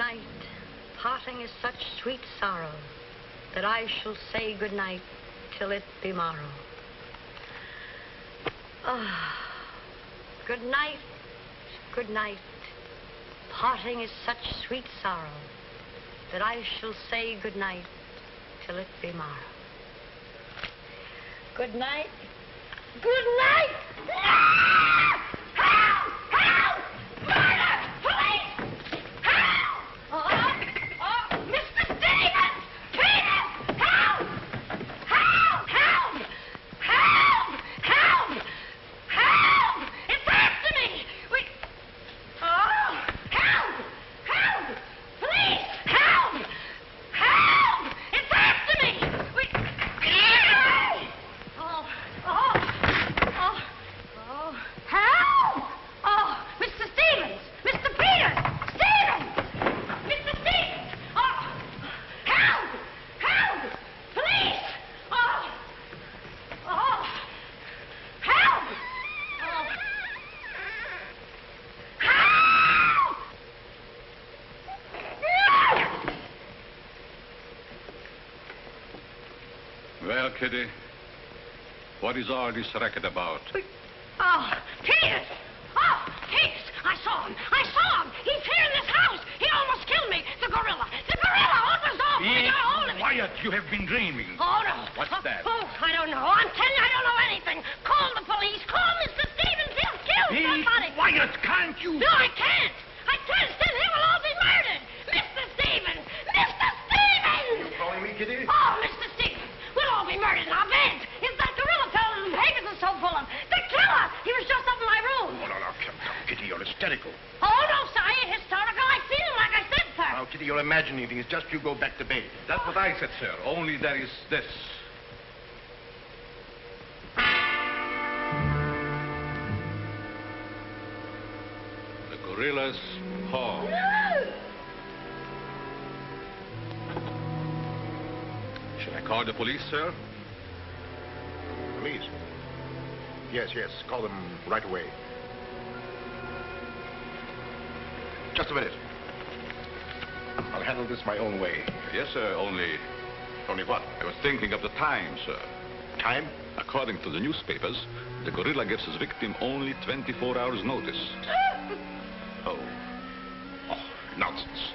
night. Parting is such sweet sorrow that I shall say good night till it be morrow. Good night, good night. Parting is such sweet sorrow that I shall say good night till it be morrow. Good night. Good night! Help! Help! Murder! Police! Help! Mr. Stevens! Peter! Help! Help! Help! Help! Help! Help! It's after me! Help! Help! Police! Help! Help! It's after me! Help! Oh, Mr. Stevens! Mr. Peter! Stevens! Mr. Stevens! Oh, help! Help! Police! Oh, help! Oh, help! Well, Kitty, what is all this racket about? Oh, Peters! Oh, Peters! I saw him! I saw him! He's here in this house! He almost killed me! The gorilla! The gorilla! What was off? He got hold of me! Quiet! You have been dreaming. Oh, no. What's that? Oh, I don't know. I'm telling you, I don't know anything. Call the police. Call Mr. Stevens. He'll kill somebody. Quiet! Can't you? No, I can't. I can't. Then they will all be murdered. Mr. Stevens! Mr. Stevens! You calling me, Kitty? Oh, Mr. Stevens! We'll all be murdered in our beds. It's that gorilla fellow the papers are so full of. The killer! He was just up in my room. Oh, no, come, Kitty, you're hysterical. Oh, no, sir, I ain't historical. I seen him like I said, sir. Now, Kitty, you're imagining things. Just you go back to bed. That's what I said, sir. Only there is this. The gorilla's paw. Shall I call the police, sir? Police? Yes, call them right away. Just a minute. I'll handle this my own way. Yes, sir, only what? I was thinking of the time, sir. Time? According to the newspapers, the gorilla gives his victim only 24 hours' notice. Oh, nonsense.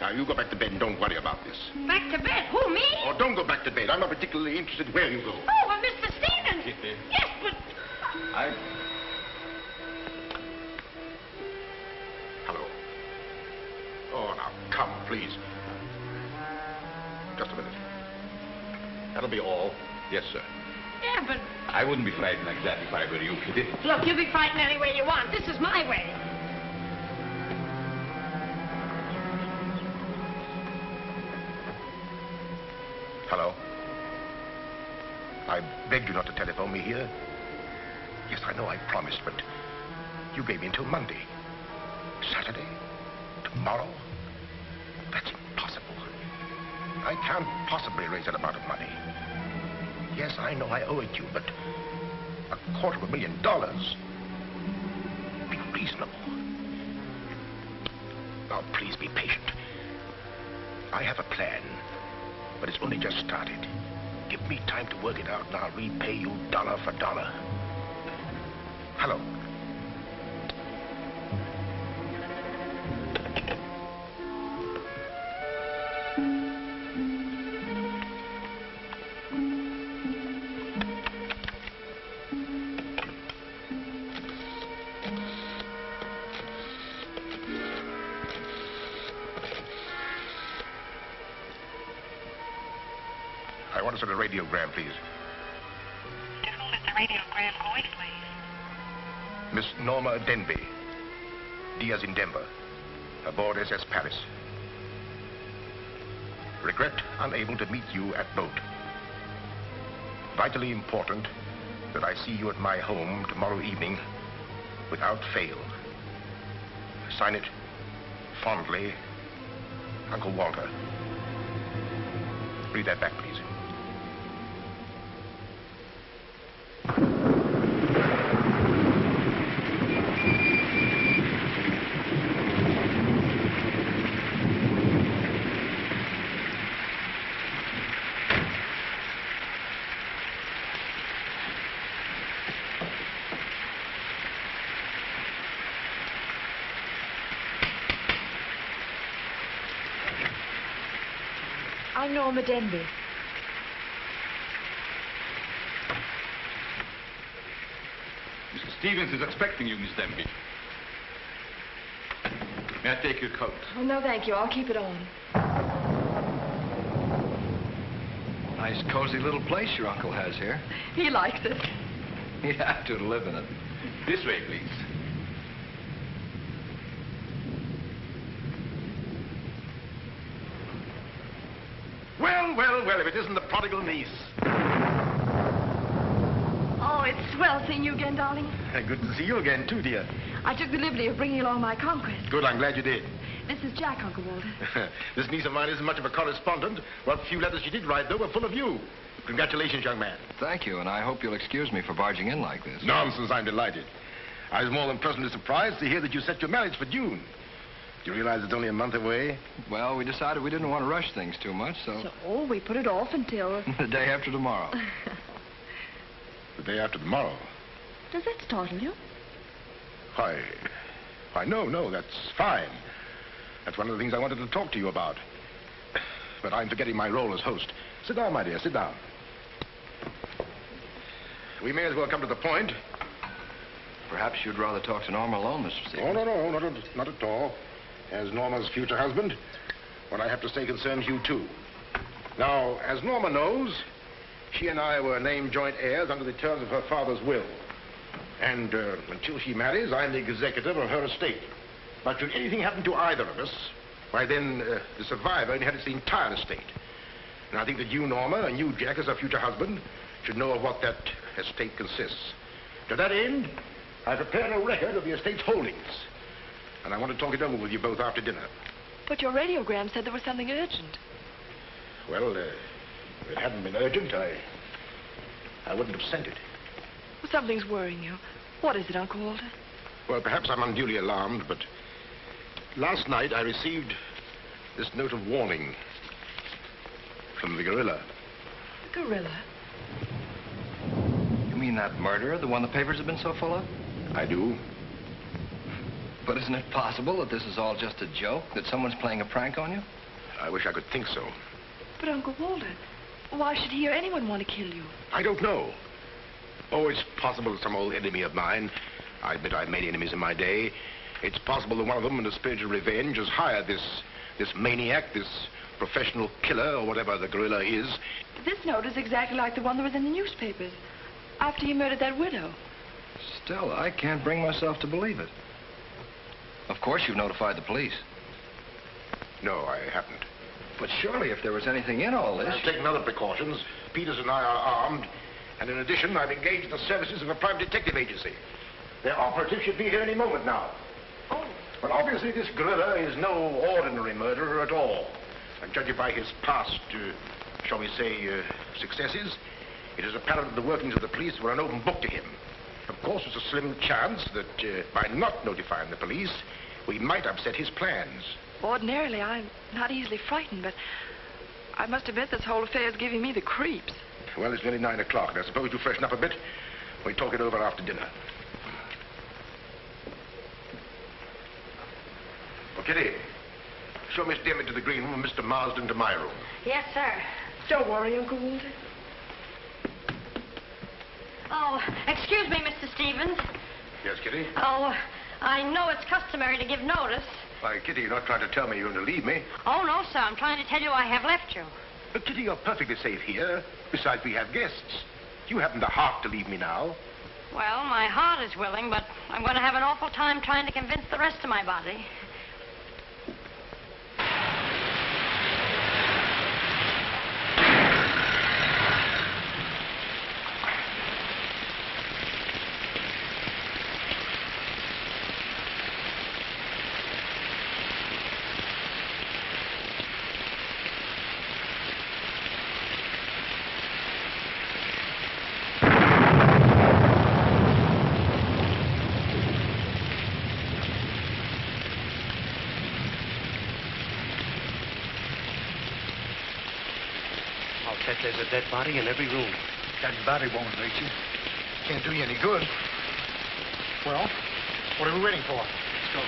Now, you go back to bed and don't worry about this. Back to bed? Who, me? Oh, don't go back to bed. I'm not particularly interested where you go. Oh, well, Mr. Stevens. Kitty. Yes, but... Hello. Oh, now, come, please. Just a minute. That'll be all. Yes, sir. Yeah, but... I wouldn't be frightened like that if I were you, Kitty. Look, you be frightened any way you want. This is my way. Hello. I begged you not to telephone me here. Yes, I know I promised, but you gave me until Monday. Saturday? Tomorrow? That's impossible. I can't possibly raise that amount of money. Yes, I know I owe it you, but $250,000. Be reasonable. Now, please be patient. I have a plan, but it's only just started. Give me time to work it out, and I'll repay you dollar for dollar. Hello. I want to send a radiogram, please. To whom is the radiogram going, please? Miss Norma Denby, Diaz in Denver, aboard SS Paris. Regret unable to meet you at boat. Vitally important that I see you at my home tomorrow evening without fail. Sign it, fondly, Uncle Walter. Read that back, please. I'm Norma Denby. Mrs. Stevens is expecting you, Miss Denby. May I take your coat? Oh, no, thank you. I'll keep it on. Nice, cozy little place your uncle has here. He likes it. You have to live in it. This way, please. Well, if it isn't the prodigal niece. Oh, it's swell seeing you again, darling. Good to see you again, too, dear. I took the liberty of bringing along my conquest. Good, I'm glad you did. This is Jack, Uncle Walter. This niece of mine isn't much of a correspondent. What few letters she did write, though, were full of you. Congratulations, young man. Thank you, and I hope you'll excuse me for barging in like this. Nonsense, I'm delighted. I was more than pleasantly surprised to hear that you set your marriage for June. Do you realize it's only a month away? Well, we decided we didn't want to rush things too much, so... So we put it off until... the day after tomorrow. The day after tomorrow. Does that startle you? Why, no, that's fine. That's one of the things I wanted to talk to you about. But I'm forgetting my role as host. Sit down, my dear, sit down. We may as well come to the point. Perhaps you'd rather talk to Norma alone, Mr. Stevens. Oh, no, not at all. As Norma's future husband, what I have to say concerns you, too. Now, as Norma knows, she and I were named joint heirs under the terms of her father's will. And until she marries, I'm the executor of her estate. But should anything happen to either of us, why then the survivor inherits the entire estate. And I think that you, Norma, and you, Jack, as her future husband, should know of what that estate consists. To that end, I prepared a record of the estate's holdings. And I want to talk it over with you both after dinner. But your radiogram said there was something urgent. Well, if it hadn't been urgent, I wouldn't have sent it. Well, something's worrying you. What is it, Uncle Walter? Well, perhaps I'm unduly alarmed, but last night I received this note of warning from the gorilla. The gorilla? You mean that murderer, the one the papers have been so full of? I do. But isn't it possible that this is all just a joke, that someone's playing a prank on you? I wish I could think so. But, Uncle Walter, why should he or anyone want to kill you? I don't know. Oh, it's possible that some old enemy of mine, I admit I've made enemies in my day, it's possible that one of them, in a spirit of revenge, has hired this maniac, this professional killer, or whatever the gorilla is. This note is exactly like the one that was in the newspapers after he murdered that widow. Still, I can't bring myself to believe it. Of course, you've notified the police. No, I haven't. But surely, if there was anything in all this... I've taken other precautions. Peters and I are armed. And in addition, I've engaged the services of a private detective agency. Their operative should be here any moment now. Oh. But obviously, this gorilla is no ordinary murderer at all. And judging by his past, shall we say, successes, it is apparent that the workings of the police were an open book to him. Of course, there's a slim chance that by not notifying the police, we might upset his plans. Ordinarily, I'm not easily frightened, but I must admit this whole affair is giving me the creeps. Well, it's nearly 9 o'clock, and I suppose you freshen up a bit. We talk it over after dinner. Oh, Kitty, show Miss Denby to the green room and Mr. Marsden to my room. Yes, sir. Don't worry, Uncle Walter. Oh, excuse me, Mr. Stevens. Yes, Kitty? Oh, I know it's customary to give notice. Why, Kitty, you're not trying to tell me you're going to leave me. Oh, no, sir. I'm trying to tell you I have left you. But, Kitty, you're perfectly safe here. Besides, we have guests. You haven't the heart to leave me now. Well, my heart is willing, but I'm going to have an awful time trying to convince the rest of my body. There's a dead body in every room. That body won't hurt you. Can't do you any good. Well, what are we waiting for? Let's go.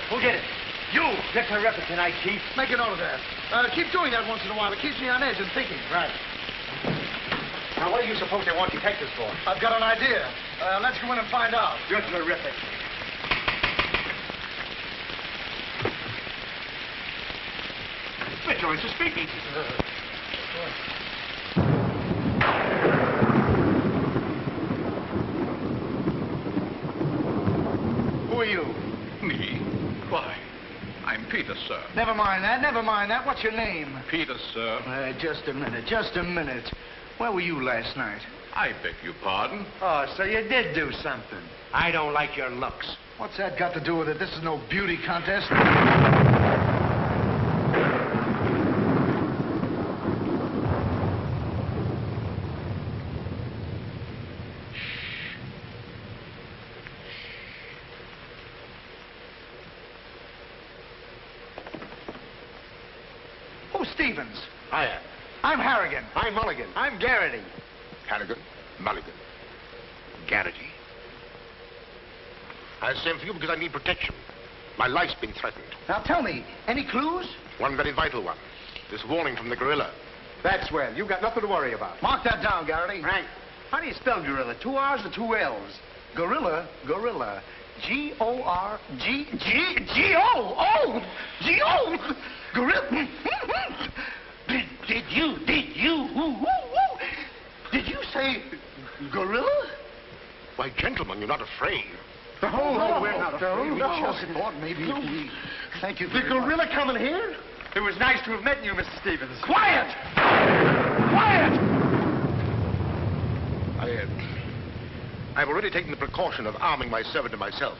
Who'll get it? You! You get terrific tonight, Chief. Make a note of that. Keep doing that once in a while. It keeps me on edge and thinking. Right. Now, what do you suppose they want detectives for? I've got an idea. Let's go in and find out. You're terrific. Mitchell is speaking. Who are you? Me? Why? I'm Peter, sir. Never mind that. Never mind that. What's your name? Peter, sir. Just a minute. Just a minute. Where were you last night? I beg your pardon. Oh, so you did do something. I don't like your looks. What's that got to do with it? This is no beauty contest. Who's Stevens? I am. I'm Harrigan. I'm Mulligan. I'm Garrity. Harrigan, Mulligan, Garrity. I sent for you because I need protection. My life's been threatened. Now tell me, any clues? One very vital one. This warning from the gorilla. That's well. You've got nothing to worry about. Mark that down, Garrity. Right. How do you spell gorilla? 2 R's or 2 L's? Gorilla, gorilla. G-O-R-G-G-O-O! G-O! Gorilla. Did you say gorilla? Why, gentlemen, you're not afraid. No, we're not afraid. We just thought maybe if we... Thank you very much. gorilla coming here? It was nice to have met you, Mr. Stevens. Quiet! Quiet! I've already taken the precaution of arming my servant and myself.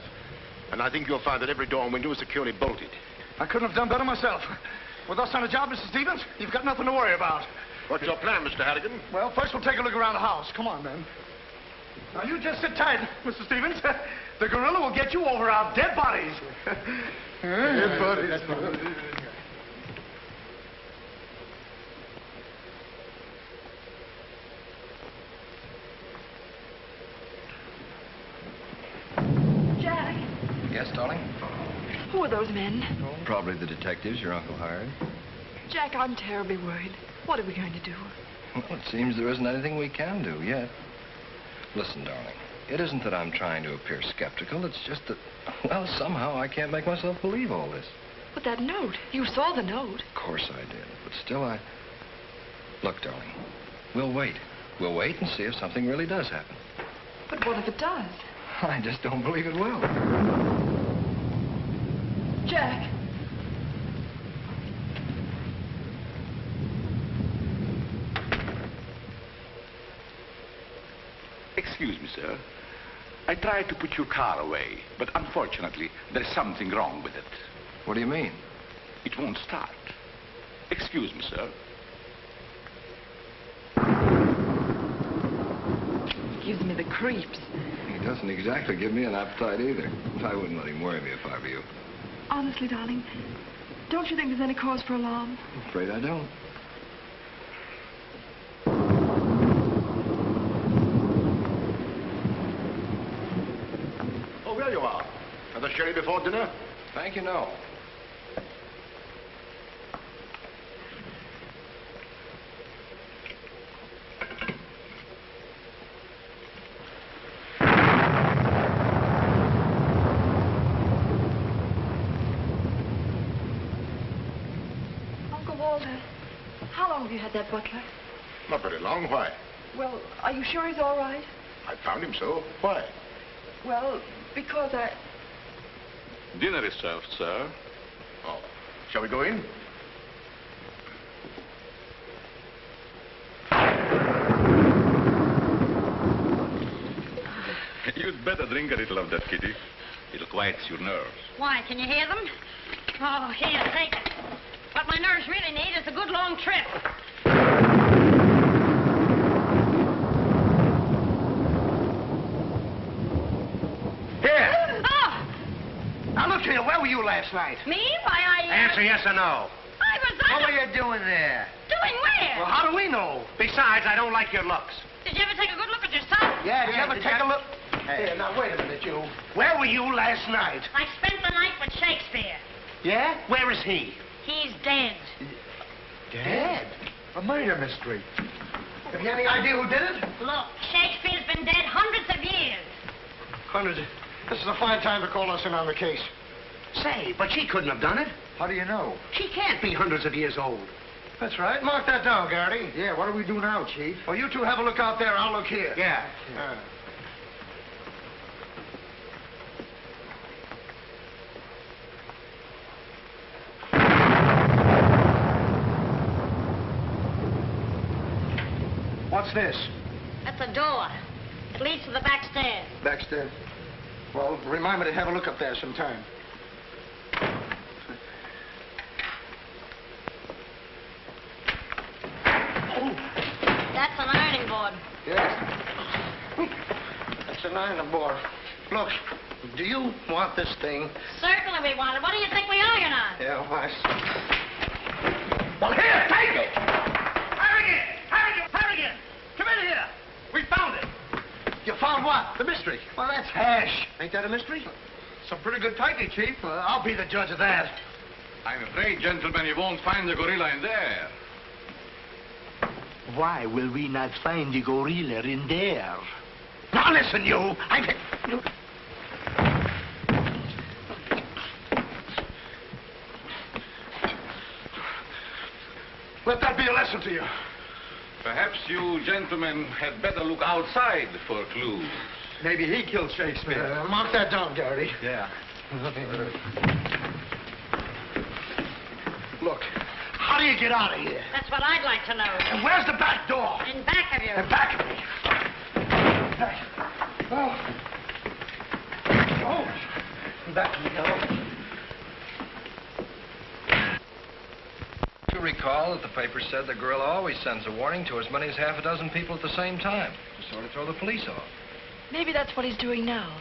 And I think you'll find that every door and window is securely bolted. I couldn't have done better myself. With us on the job, Mr. Stevens, you've got nothing to worry about. What's your plan, Mr. Harrigan? Well, first we'll take a look around the house. Come on, then. Now, you just sit tight, Mr. Stevens. The gorilla will get you over our dead bodies. Dead bodies. Jack, Yes, darling? who are those men? Probably the detectives your uncle hired. Jack, I'm terribly worried. What are we going to do? Well, it seems there isn't anything we can do yet. Listen, darling, it isn't that I'm trying to appear skeptical. It's just that, well, somehow I can't make myself believe all this. But that note, you saw the note. Of course I did, but still Look, darling, we'll wait. We'll wait and see if something really does happen. But what if it does? I just don't believe it will. Jack. Excuse me, sir. I tried to put your car away, but unfortunately, there's something wrong with it. What do you mean? It won't start. Excuse me, sir. Gives me the creeps. He doesn't exactly give me an appetite either. I wouldn't let him worry me if I were you. Honestly, darling, don't you think there's any cause for alarm? I'm afraid I don't. Oh, there you are. Have the sherry before dinner? Thank you, no. Uncle Walter, how long have you had that butler? Not very long. Why? Well, are you sure he's all right? I found him so. Why? Well, because I... Dinner is served, sir. Oh. Shall we go in? You'd better drink a little of that, Kitty. It'll quiet your nerves. Why, can you hear them? Oh, here, take it. What my nerves really need is a good long trip. Here. Oh, Now, look here. Where were you last night? me? Why, Answer yes or no. I was... What were you doing there? Doing where? Well, how do we know? Besides, I don't like your looks. Did you ever take a good look at yourself? Yeah, did you ever did take you- a look? Hey. Here, now, wait a minute, you. Where were you last night? I spent the night with Shakespeare. Yeah? Where is he? He's dead. Dead? A murder mystery. Have you any idea who did it? Look, Shakespeare's been dead hundreds of years. Hundreds. This is a fine time to call us in on the case. Say, but she couldn't have done it. How do you know? She can't be hundreds of years old. That's right. Mark that down, Garrity. Yeah, what do we do now, Chief? Well, you two have a look out there. I'll look here. Yeah. What's this? That's a door. It leads to the back stairs. Backstairs. Well, remind me to have a look up there sometime. That's an ironing board. Yes. That's an ironing board. Look, do you want this thing? Certainly we want it. What do you think we iron on? Yeah, why? Well, here, take it! Harrigan! Come in here! We found it. You found what? The mystery. Well, that's hash. Ain't that a mystery? Some pretty good tightening, Chief. I'll be the judge of that. I'm afraid, gentlemen, you won't find the gorilla in there. Why will we not find the gorilla in there? Now listen, you! Let that be a lesson to you. Perhaps you gentlemen had better look outside for clues. Maybe he killed Shakespeare. Mark that down, Garrity. Yeah. Look, how do you get out of here? That's what I'd like to know. And where's the back door? In back of you. In back of me. Back of me, now. You recall that the paper said the gorilla always sends a warning to as many as half a dozen people at the same time to sort of throw the police off. Maybe that's what he's doing now.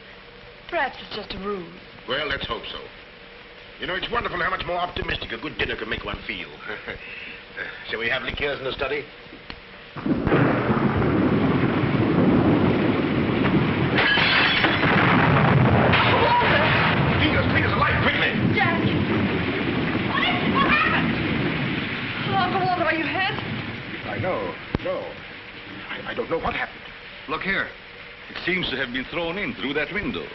Perhaps it's just a ruse. Well, let's hope so. You know, it's wonderful how much more optimistic a good dinner can make one feel. Shall we have liqueurs in the study? Peter's alive, quickly! Jack! What happened? Uncle Walter, are you hurt? I know. No. I don't know what happened. Look here. It seems to have been thrown in through that window.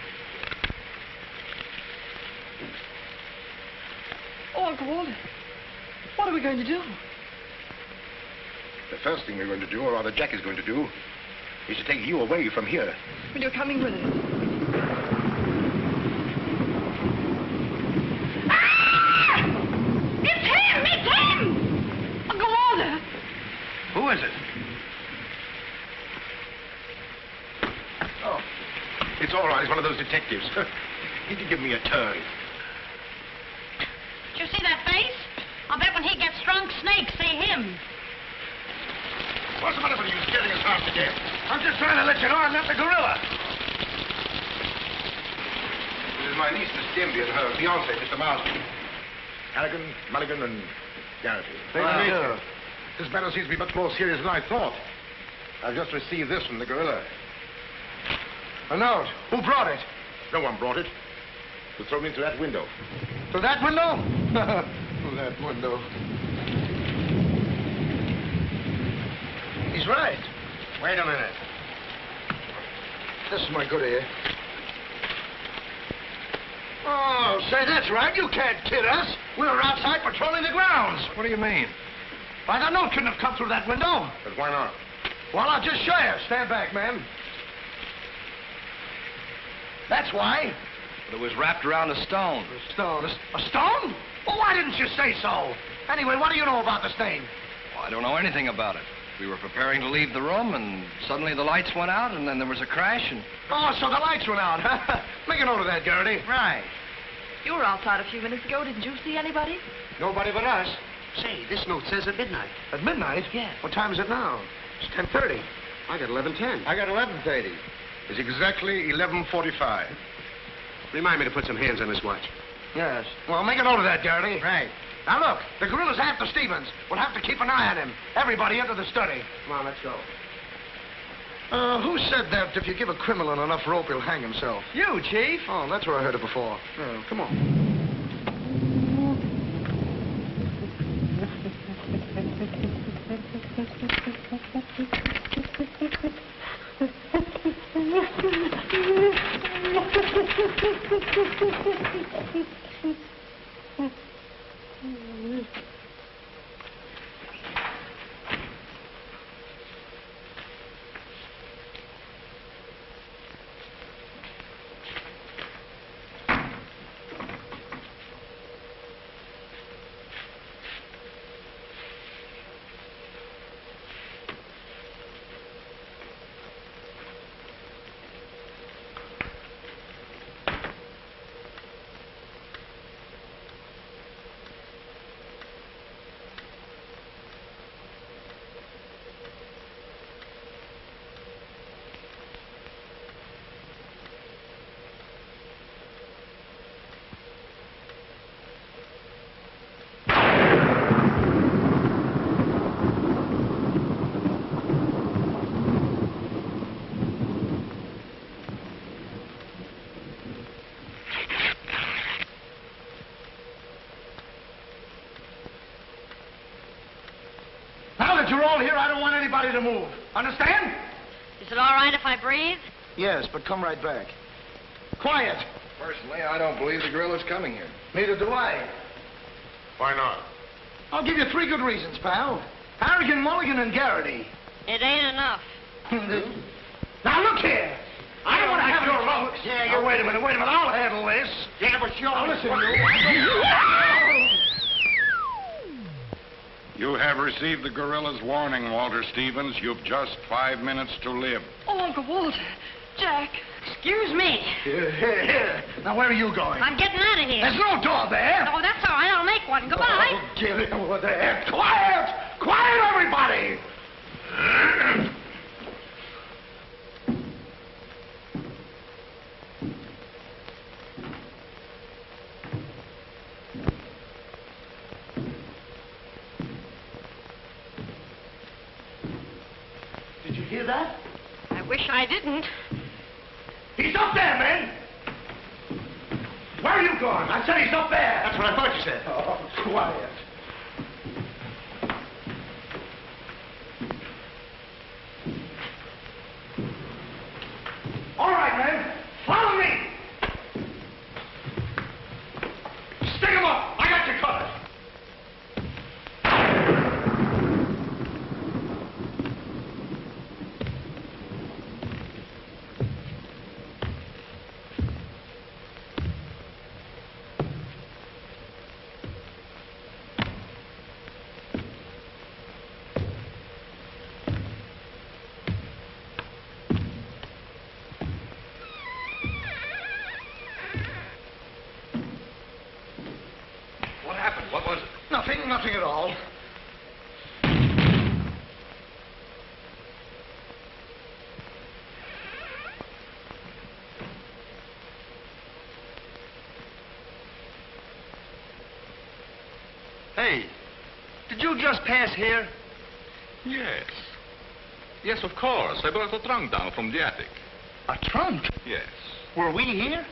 Oh, Uncle Walter, what are we going to do? The first thing we're going to do, or rather Jack is going to do, is to take you away from here. Well, you're coming with us. Ah! It's him! It's him! Uncle Walter! Who is it? Oh, it's all right. It's one of those detectives. He can give me a turn. Did you see that face? I'll bet when he gets drunk, snakes see him. What's the matter with you scaring us half to death? I'm just trying to let you know I'm not the gorilla. This is my niece, Miss Demby, and her fiancé, Mr. Marsden. Harrigan, Mulligan, and Garrity. This matter seems to be much more serious than I thought. I've just received this from the gorilla. A note. Who brought it? No one brought it. It was thrown into that window. To that window? To that window. He's right. Wait a minute. This is my good ear. Oh, say, that's right. You can't kid us. We were outside patrolling the grounds. What do you mean? Why, the note couldn't have come through that window. But why not? Well, I'll just show you. Stand back, man. That's why. But it was wrapped around a stone. A stone. A stone? Well, why didn't you say so? Anyway, what do you know about the stain? Well, I don't know anything about it. We were preparing to leave the room, and suddenly the lights went out, and then there was a crash, and... Oh, so the lights went out. Make a note of that, Garrity. Right. You were outside a few minutes ago. Didn't you see anybody? Nobody but us. Say, this note says at midnight. At midnight? Yeah. What time is it now? It's 10:30. I got 11:10. I got 11:30. It's exactly 11:45. Remind me to put some hands on this watch. Yes. Well, make a note of that, Garrity. Right. Now, look, the gorilla's after Stevens. We'll have to keep an eye on him. Everybody into the study. Come on, let's go. Who said that if you give a criminal enough rope, he'll hang himself? You, Chief. Oh, that's where I heard it before. Come on. Now that you're all here, I don't want anybody to move. Understand? Is it all right if I breathe? Yes, but come right back. Quiet. Personally, I don't believe the gorilla's coming here. Neither do I. Why not? I'll give you 3 good reasons, pal. Harrigan, Mulligan, and Garrity. It ain't enough. Now, look here. I don't want to have your luck. Yeah, wait a minute. I'll handle this. Yeah, but you're... Now, listen, you. You have received the gorilla's warning, Walter Stevens. You've just 5 minutes to live. Oh, Uncle Walter. Jack. Excuse me. Here. Now, where are you going? I'm getting out of here. There's no door there. Oh, that's all right. I'll make one. Goodbye. Oh, get over there. Quiet! Quiet, everybody! Did you hear that? I wish I didn't. He's up there, men! Where are you going? I said he's up there. That's what I thought you said. Oh, quiet. All right, men. Follow me. Stick him up. I got you covered. What was it? Nothing at all. Hey, did you just pass here? Yes. Yes, of course. I brought a trunk down from the attic. A trunk? Yes. Were we here?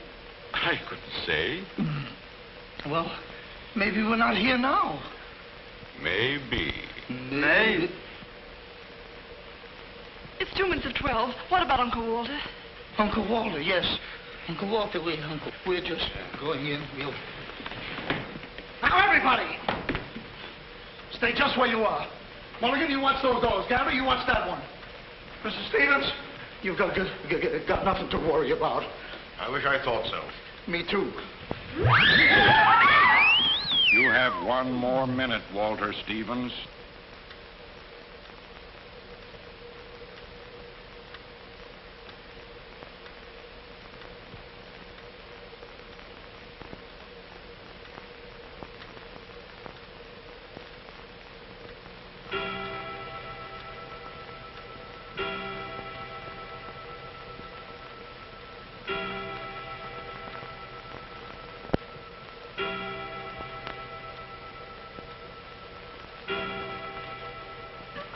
I couldn't say. Well, maybe we're not here now. Maybe. Maybe. It's 2 minutes of 12. What about Uncle Walter? Uncle Walter, yes. Uncle Walter, we're just going in. Now, everybody! Stay just where you are. Mulligan, you watch those doors. Gary, you watch that one. Mr. Stevens, you've got nothing to worry about. I wish I thought so. Me too. You have 1 more minute, Walter Stevens.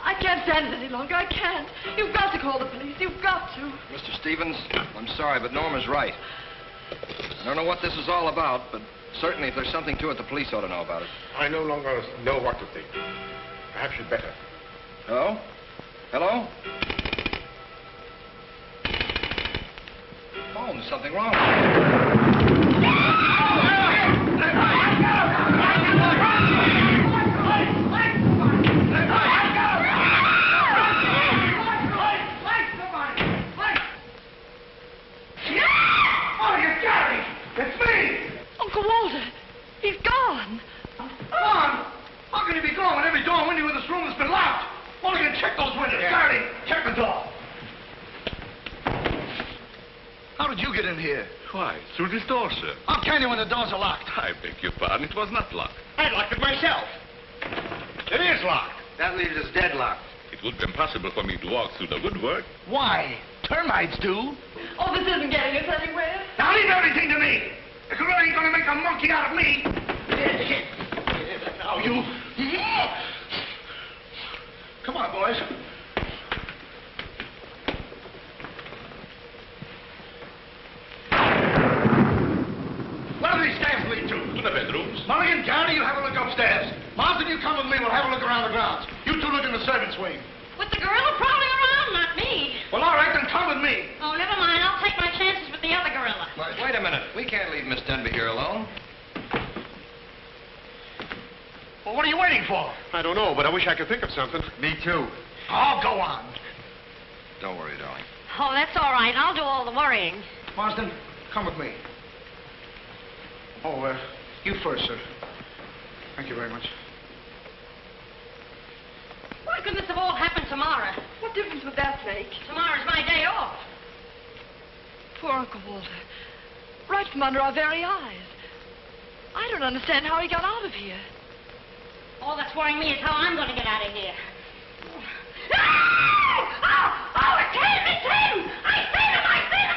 I can't stand it any longer. I can't. You've got to call the police. You've got to. Mr. Stevens, I'm sorry, but Norma's right. I don't know what this is all about, but certainly if there's something to it, the police ought to know about it. I no longer know what to think. Perhaps you'd better. Hello? Hello? Oh, Stevens, something wrong. It's me! Uncle Walter, he's gone. Gone? How can he be gone when every door and window in this room has been locked? Mulligan, check those windows. Garrity, check the door. How did you get in here? Why, through this door, sir. How can you when the doors are locked? I beg your pardon, it was not locked. I locked it myself. It is locked. That leaves us deadlocked. It would be impossible for me to walk through the woodwork. Why? Termites do. Oh, this isn't getting us anywhere. Now leave everything to me. The gorilla ain't gonna make a monkey out of me. Now you. Come on, boys. Where do these stairs lead to? To the bedrooms. Mulligan, Garrity, you have a look upstairs. Marsden, you come with me. We'll have a look around the grounds. You two look in the servants' wing. With the gorilla prowling around, not me. Well, all right, then come with me. Oh, never mind. I'll take my chances with the other gorilla. Wait a minute. We can't leave Miss Denby here alone. Well, what are you waiting for? I don't know, but I wish I could think of something. Me too. Oh, go on. Don't worry, darling. Oh, that's all right. I'll do all the worrying. Marsden, come with me. Oh, you first, sir. Thank you very much. Why couldn't this have all happened tomorrow? What difference would that make? Tomorrow's my day off. Poor Uncle Walter. Right from under our very eyes. I don't understand how he got out of here. All that's worrying me is how I'm going to get out of here. Oh, it's him! It's him! I seen him!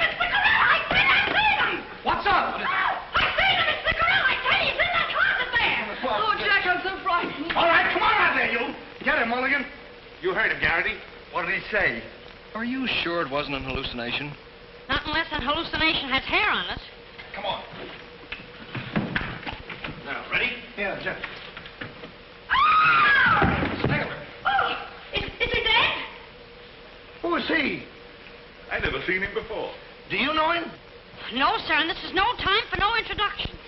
It's the gorilla! I seen him! What's up? I seen him! It's the gorilla! I tell you, he's in that closet there! Oh, Jack, I'm so frightened. All right, come on out there, you. Get him, Mulligan. You heard him, Garrity. What did he say? Are you sure it wasn't an hallucination? Not unless an hallucination has hair on it. Come on. Now, ready? Yeah, Jack. Oh, is he dead? Who is he? I never seen him before. Do you know him? No, sir, and this is no time for no introductions.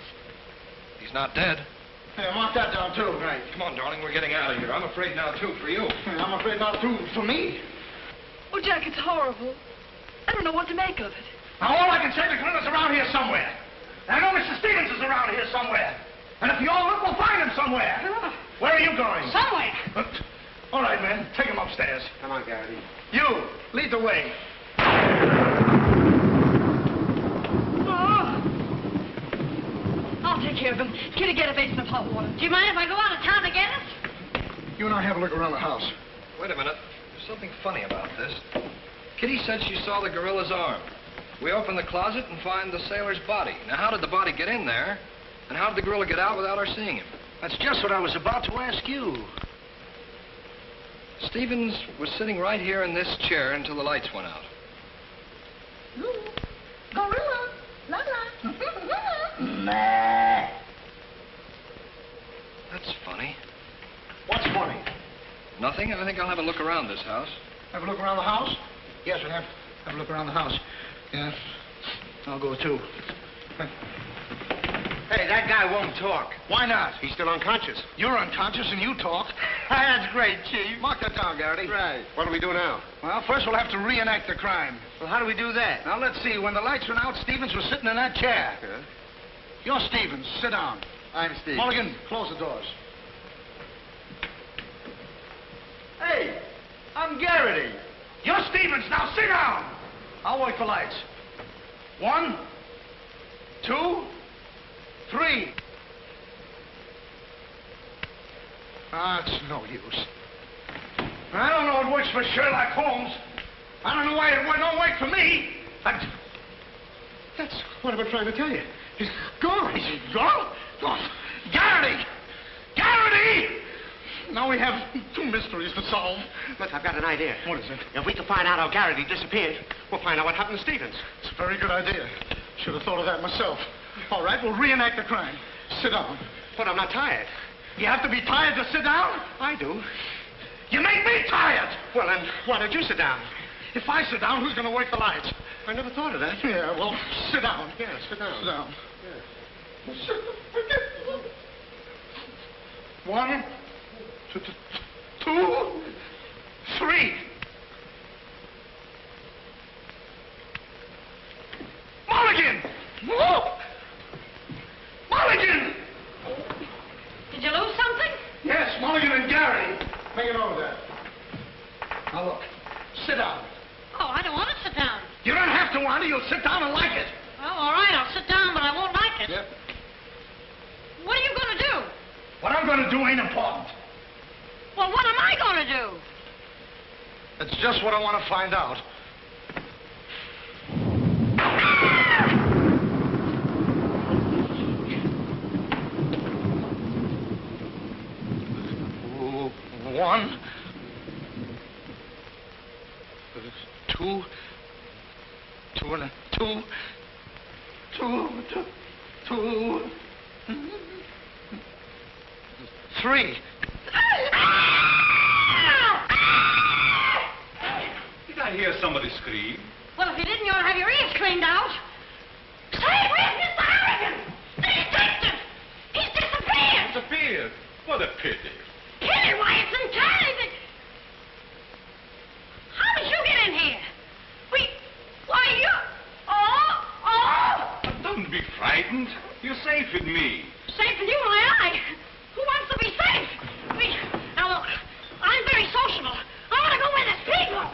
He's not dead. Yeah, mark that down, too. Right. Come on, darling, we're getting out of here. I'm afraid now, too, for you. I'm afraid not, too, for me. Oh, Jack, it's horrible. I don't know what to make of it. Now, all I can say, the gorilla's around here somewhere. And I know Mr. Stevens is around here somewhere. And if you all look, we'll find him somewhere. Where are you going? Somewhere. All right, men, take him upstairs. Come on, Garrity. You, lead the way. I'll take care of him. Kitty, get a basin of hot water. Do you mind if I go out of town to get it? You and I have a look around the house. Wait a minute. There's something funny about this. Kitty said she saw the gorilla's arm. We open the closet and find the sailor's body. Now, how did the body get in there? And how did the gorilla get out without our seeing him? That's just what I was about to ask you. Stevens was sitting right here in this chair until the lights went out. Gorilla. La la. That's funny. What's funny? Nothing. I think I'll have a look around this house. Have a look around the house? Yes, we'll have a look around the house. Yeah. I'll go, too. Hey, that guy won't talk. Why not? He's still unconscious. You're unconscious and you talk. That's great, Chief. Mark that down, Garrity. Right. What do we do now? Well, first we'll have to reenact the crime. Well, how do we do that? Now, let's see. When the lights went out, Stevens was sitting in that chair. Yeah. You're Stevens. Sit down. I'm Steve. Mulligan, close the doors. Hey, I'm Garrity. You're Stevens. Now, sit down. I'll wait for lights. 1, 2, 3. It's no use. I don't know it works for Sherlock Holmes. I don't know why it don't work for me. That's what I've been trying to tell you. He's gone. He's gone? Oh, Garrity! Garrity! Now we have 2 mysteries to solve. Look, I've got an idea. What is it? If we can find out how Garrity disappeared, we'll find out what happened to Stevens. It's a very good idea. Should have thought of that myself. All right, we'll reenact the crime. Sit down. But I'm not tired. You have to be tired to sit down? I do. You make me tired! Well, then, why don't you sit down? If I sit down, who's going to work the lights? I never thought of that. Yeah, well, sit down. Yeah, sit down. Sit down. Yeah. One, two, three. Mulligan! Whoa! Mulligan! Did you lose something? Yes, Mulligan and Gary. Bring it over there. Now look, sit down. Oh, I don't want to sit down. You don't have to want it. You'll sit down and like it. Well, all right, I'll sit down, but I won't like it. Yep. What are you going to do? What I'm going to do ain't important. Well, what am I going to do? That's just what I want to find out. One, two, three. Did I hear somebody scream? Well, if you didn't, you ought to have your ears cleaned out. Say, where's Mr. Harrigan? The detective! He's disappeared! Disappeared? What a pity. Kitty, why, it's entirely... How did you get in here? Why, you... Oh! Don't be frightened. You're safe with me. Safe with you, my eye. Who wants to be safe? Now, look, I'm very sociable. I want to go where there's people.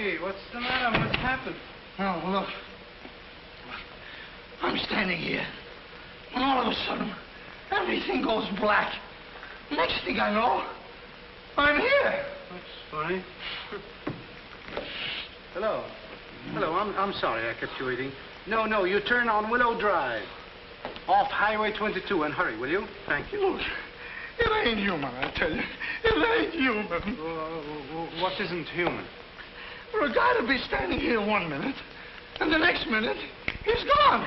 Hey, what's the matter? What's happened? Oh, look. I'm standing here, and all of a sudden, everything goes black. Next thing I know, I'm here. That's funny. Hello. Hello, I'm sorry I kept you waiting. No, you turn on Willow Drive. Off Highway 22, and hurry, will you? Thank you. Look, it ain't human, I tell you. It ain't human. What isn't human? For a guy to be standing here 1 minute, and the next minute, he's gone.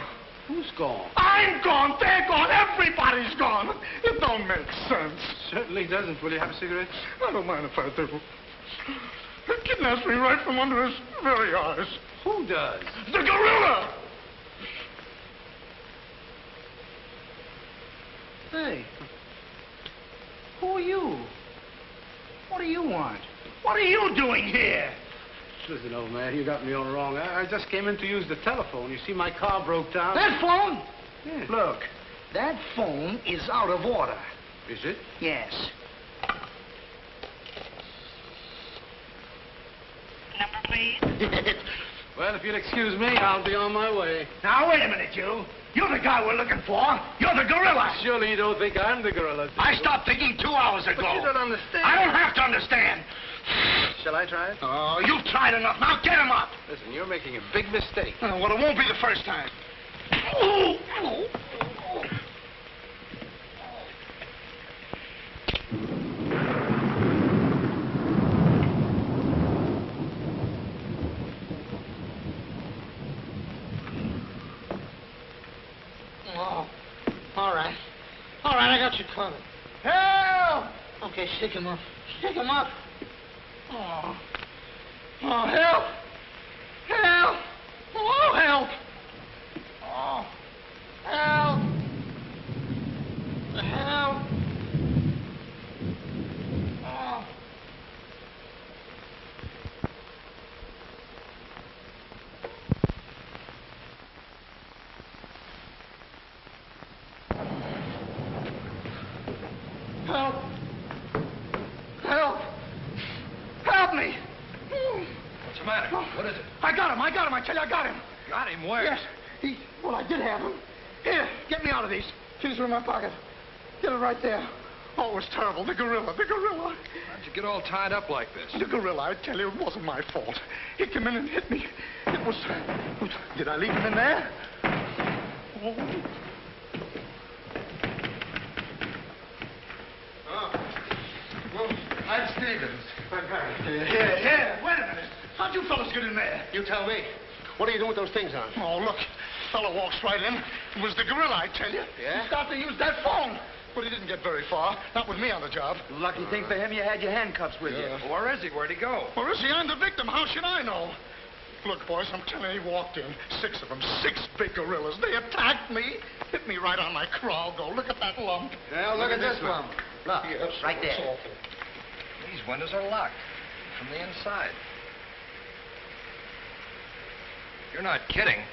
Who's gone? I'm gone, they're gone, everybody's gone. It don't make sense. Certainly doesn't. Will you have a cigarette? I don't mind if I do. He kidnaps me right from under his very eyes. Who does? The gorilla! Hey, who are you? What do you want? What are you doing here? Listen, old man, you got me all wrong. I just came in to use the telephone. You see, my car broke down. That phone? Yeah. Look, that phone is out of order. Is it? Yes. Number, please. Well, if you'll excuse me, I'll be on my way. Now, wait a minute, you. You're the guy we're looking for. You're the gorilla. Surely you don't think I'm the gorilla, do you? I stopped thinking 2 hours ago. But you don't understand. I don't have to understand. Shall I try it? Oh, you've tried enough. Now get him up. Listen, you're making a big mistake. Well, it won't be the first time. Oh, all right. All right, I got you covered. Help! Okay, shake him up. Shake him up. Oh, help! Help! Oh, help! Oh, help! matter? What is it? I got him. I tell you, I got him. Got him where? Yes. Well, I did have him. Here, get me out of these. Keys are in my pocket. Get it right there. Oh, it was terrible. The gorilla. How'd you get all tied up like this? The gorilla, I tell you, it wasn't my fault. He came in and hit me. It was... Did I leave him in there? Oh. Well, I'm Stevens. I'm Harry. Here. Wait a minute. How'd you fellas get in there? You tell me. What are you doing with those things on? Oh, look. Fellow walks right in. It was the gorilla, I tell you. Yeah? He started to use that phone. But he didn't get very far. Not with me on the job. Lucky thing for him, you had your handcuffs with you. Where is he? Where'd he go? Where is he? I'm the victim. How should I know? Look, boys, I'm telling you, he walked in. 6 of them. 6 big gorillas. They attacked me. Hit me right on my crawl. Go. Look at that lump. Well, look at this lump. Look, yes, right there. It's awful. These windows are locked from the inside. You're not kidding.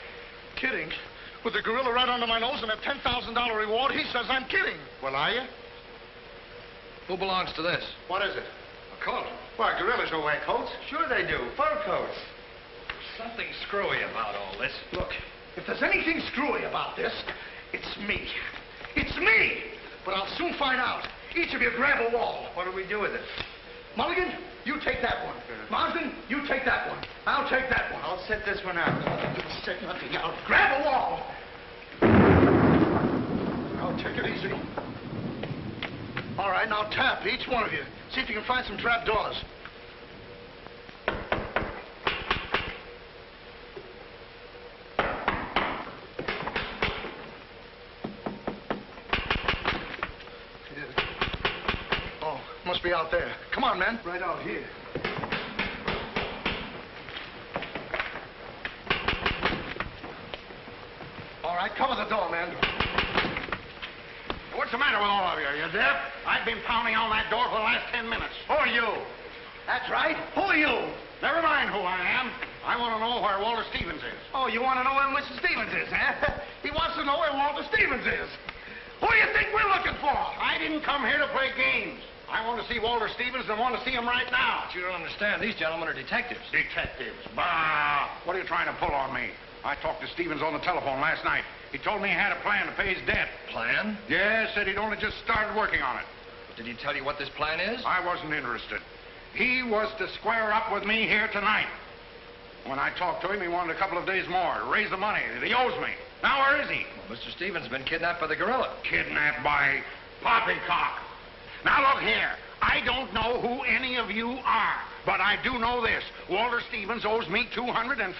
Kidding? With the gorilla right under my nose and a $10,000 reward, he says I'm kidding. Well, are you? Who belongs to this? What is it? A coat. Why, gorillas don't wear coats. Sure they do. Fur coats. Something screwy about all this. Look, if there's anything screwy about this, it's me. It's me! But I'll soon find out. Each of you grab a wall. What do we do with it? Mulligan, you take that one. Marsden, you take that one. I'll take that one. I'll set this one out. You'll set nothing out. Grab a wall. Now, take it easy. All right, now tap, each one of you. See if you can find some trap doors. Oh, must be out there. Come on, men. Right out here. All right, cover the door, man. What's the matter with all of you? You deaf? I've been pounding on that door for the last 10 minutes. Who are you? That's right. Who are you? Never mind who I am. I want to know where Walter Stevens is. Oh, you want to know where Mr. Stevens is, huh? He wants to know where Walter Stevens is. Who do you think we're looking for? I didn't come here to play games. I want to see Walter Stevens and want to see him right now. But you don't understand. These gentlemen are detectives. Detectives? Bah! What are you trying to pull on me? I talked to Stevens on the telephone last night. He told me he had a plan to pay his debt. Plan? Yes, said he'd only just started working on it. Did he tell you what this plan is? I wasn't interested. He was to square up with me here tonight. When I talked to him, he wanted a couple of days more to raise the money that he owes me. Now, where is he? Well, Mr. Stevens has been kidnapped by the gorilla. Kidnapped by poppycock. Now, look here. I don't know who any of you are, but I do know this. Walter Stevens owes me $250,000.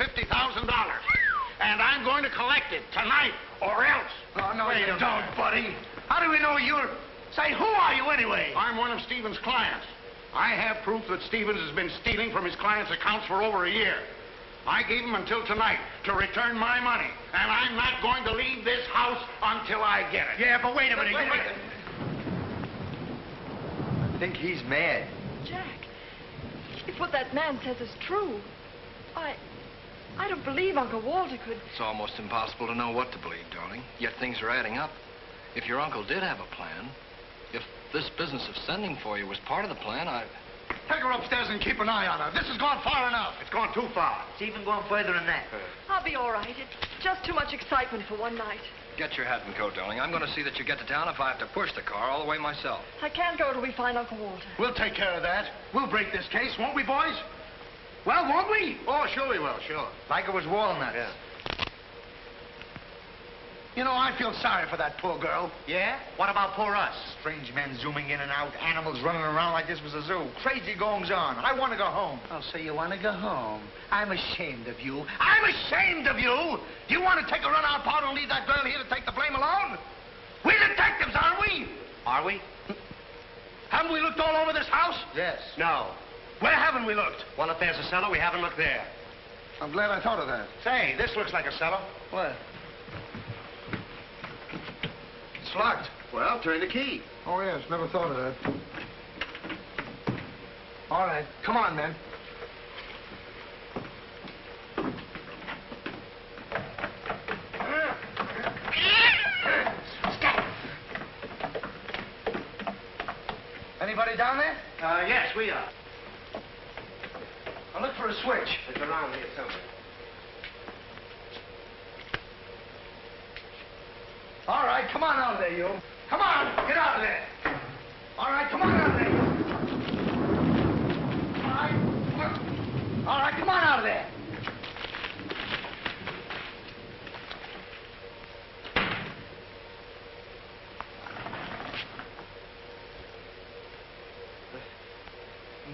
And I'm going to collect it tonight, or else. Oh, no, you don't, buddy. How do we know you're... Say, who are you anyway? I'm one of Stevens' clients. I have proof that Stevens has been stealing from his clients' accounts for over a year. I gave him until tonight to return my money, and I'm not going to leave this house until I get it. Yeah, but wait a minute. I think he's mad. Jack, if what that man says is true, I don't believe Uncle Walter could... It's almost impossible to know what to believe, darling. Yet things are adding up. If your uncle did have a plan, if this business of sending for you was part of the plan, Take her upstairs and keep an eye on her. This has gone far enough. It's gone too far. It's even going further than that. I'll be all right. It's just too much excitement for one night. Get your hat and coat, darling. I'm going to see that you get to town if I have to push the car all the way myself. I can't go till we find Uncle Walter. We'll take care of that. We'll break this case, won't we, boys? Well, won't we? Oh, sure we will, sure. Like it was walnuts. Yeah. You know, I feel sorry for that poor girl. Yeah? What about poor us? Strange men zooming in and out, animals running around like this was a zoo. Crazy goings on. I want to go home. Oh, so you want to go home? I'm ashamed of you. I'm ashamed of you! Do you want to take a run-out part and leave that girl here to take the blame alone? We're detectives, aren't we? Are we? Haven't we looked all over this house? Yes. No. Where haven't we looked? Well, if there's a cellar, we haven't looked there. I'm glad I thought of that. Say, this looks like a cellar. What? It's locked. Well, turn the key. Oh, yes. Never thought of that. All right. Come on, men. Anybody down there? Yes, we are. I'll look for a switch. It's around here somewhere. All right, come on out of there, you. Come on, get out of there. All right, come on out of there, you. All right, come on out of there.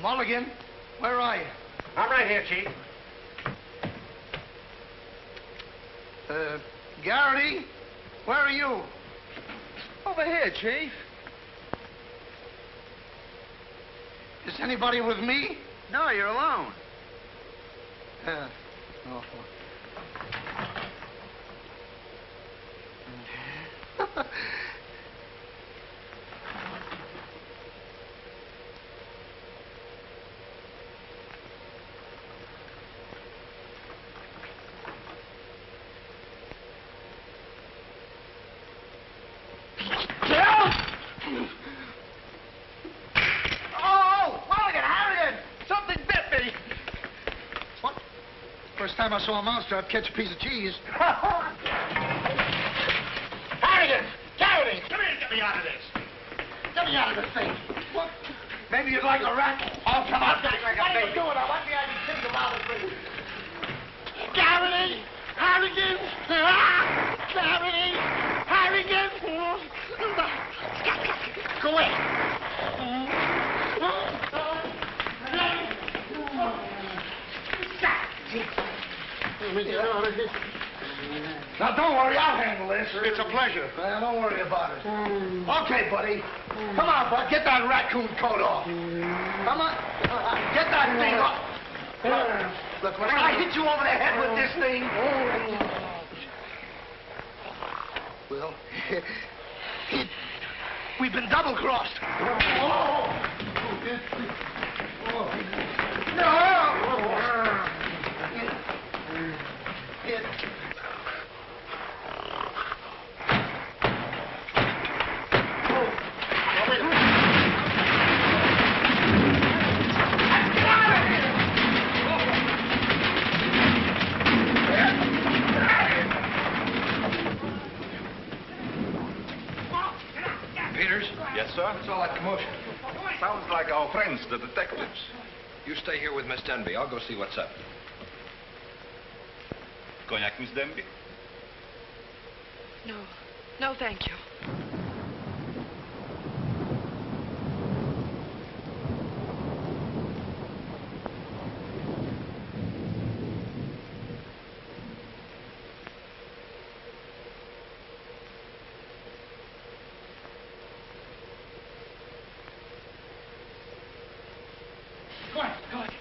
Mulligan, where are you? I'm right here, Chief. Garrity, where are you? Over here, Chief. Is anybody with me? No, you're alone. Oh. First time I saw a monster, I'd catch a piece of cheese. Harrigan! Garrity! Come here and get me out of this. Get me out of this thing. What? Maybe you'd like a rat? Oh, come on. What are you doing? I want the idea to think about it, please. Garrity! Harrigan! Garrity! Harrigan! Go away. Now, don't worry, I'll handle this. It's a pleasure. Don't worry about it. Okay, buddy. Come on, bud. Get that raccoon coat off. Come on. Get that thing off. Look, when I hit you over the head with this thing... Well, we've been double-crossed. Yes, sir? What's all that commotion? Sounds like our friends, the detectives. You stay here with Miss Denby. I'll go see what's up. Cognac, Miss Denby? No. No, thank you.